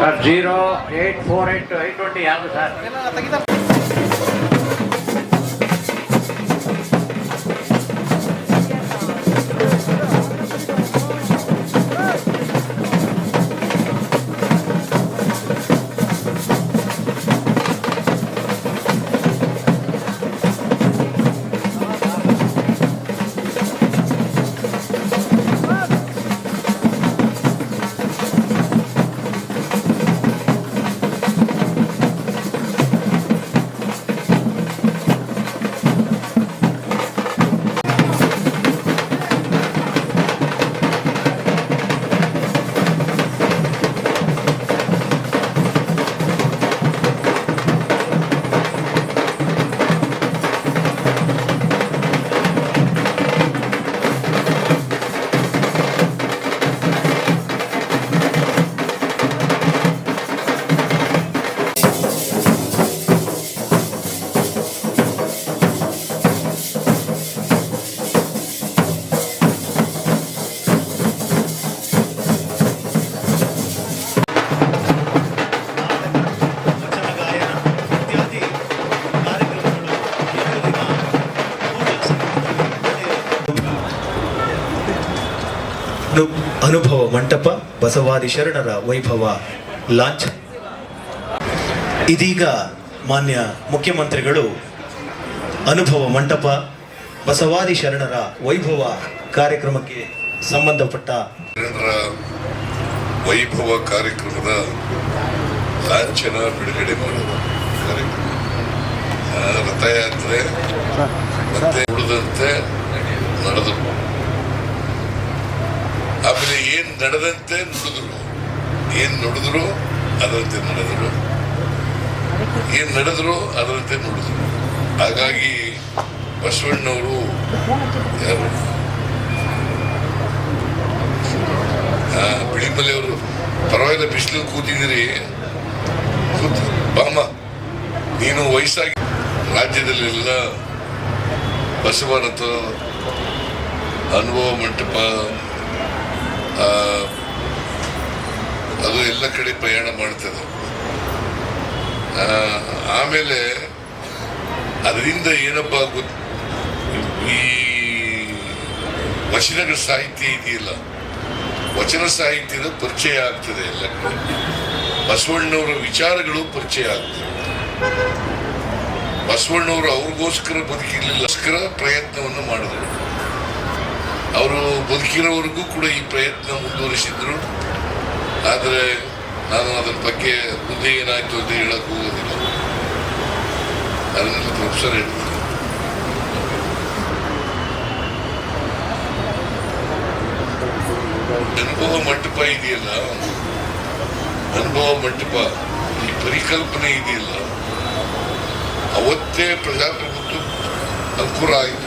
Sir 0848820 ಯಾವುದು sir? ಅನುಭವ ಮಂಟಪ ಬಸವಾದಿ ಶರಣರ ವೈಭವ ಲಾಂಛನ. ಇದೀಗ ಮಾನ್ಯ ಮುಖ್ಯಮಂತ್ರಿಗಳು ಅನುಭವ ಮಂಟಪ ಬಸವಾದಿ ಶರಣರ ವೈಭವ ಕಾರ್ಯಕ್ರಮಕ್ಕೆ ಸಂಬಂಧಪಟ್ಟ ವೈಭವ ಕಾರ್ಯಕ್ರಮದ ಲಾಂಛನ ಬಿಡುಗಡೆ ಮಾಡುವ ಕಾರ್ಯಕ್ರಮ. ರಥಯಾತ್ರೆ ಮತ್ತೆ ಉಳಿದಂತೆ ನಡೆದರು. ಆಮೇಲೆ ಏನ್ ನಡೆದಂತೆ ನುಡಿದ್ರು, ಏನ್ ನುಡಿದ್ರು ಅದರಂತೆ ನಡೆದರು, ಏನ್ ನಡೆದ್ರು ಅದರಂತೆ ನುಡಿದ್ರು. ಹಾಗಾಗಿ ಬಸವಣ್ಣವರು ಯಾರು ಬಿಳಿಮಲೆಯವರು ಪರವಾಗಿಲ್ಲ, ಬಿಸಿಲು ಕೂತಿದ್ದೀರಿ, ಬಾಮ ನೀನು ವಯಸ್ಸಾಗಿ ರಾಜ್ಯದಲ್ಲೆಲ್ಲ ಬಸವರಥ ಅನುಭವ ಮಂಟಪ ಅದು ಎಲ್ಲ ಕಡೆ ಪ್ರಯಾಣ ಮಾಡ್ತದೆ. ಆಮೇಲೆ ಅದರಿಂದ ಏನಪ್ಪ ಈ ವಚನಗಳ ಸಾಹಿತ್ಯ ಇದೆಯಲ್ಲ, ವಚನ ಸಾಹಿತ್ಯದ ಪರಿಚಯ ಆಗ್ತದೆ ಎಲ್ಲ ಕಡೆ. ಬಸವಣ್ಣವರ ವಿಚಾರಗಳು ಪರಿಚಯ ಆಗ್ತದೆ. ಬಸವಣ್ಣವರು ಅವ್ರಿಗೋಸ್ಕರ ಬದುಕಿರ್ಲಿಲ್ಲೋಸ್ಕರ ಪ್ರಯತ್ನವನ್ನು ಮಾಡಿದ್ರು. ಅವರು ಬದುಕಿರೋವರೆಗೂ ಕೂಡ ಈ ಪ್ರಯತ್ನ ಮುಂದುವರಿಸಿದ್ರು. ಆದರೆ ನಾನು ಅದರ ಬಗ್ಗೆ ಮುಂದೆ ಏನಾಯ್ತು ಅಂತ ಹೇಳಕ್ ಹೋಗೋದಿಲ್ಲ, ಅದನ್ನೆಲ್ಲ ಪ್ರೊಫೆಸರ್ ಹೇಳ್ತಾರೆ. ಅನುಭವ ಮಂಟಪ ಇದೆಯಲ್ಲ, ಅನುಭವ ಮಂಟಪ ಈ ಪರಿಕಲ್ಪನೆ ಇದೆಯಲ್ಲ, ಅವತ್ತೇ ಪ್ರಜಾಪ್ರಭುತ್ವ ಅಂಕುರ ಆಯಿತು.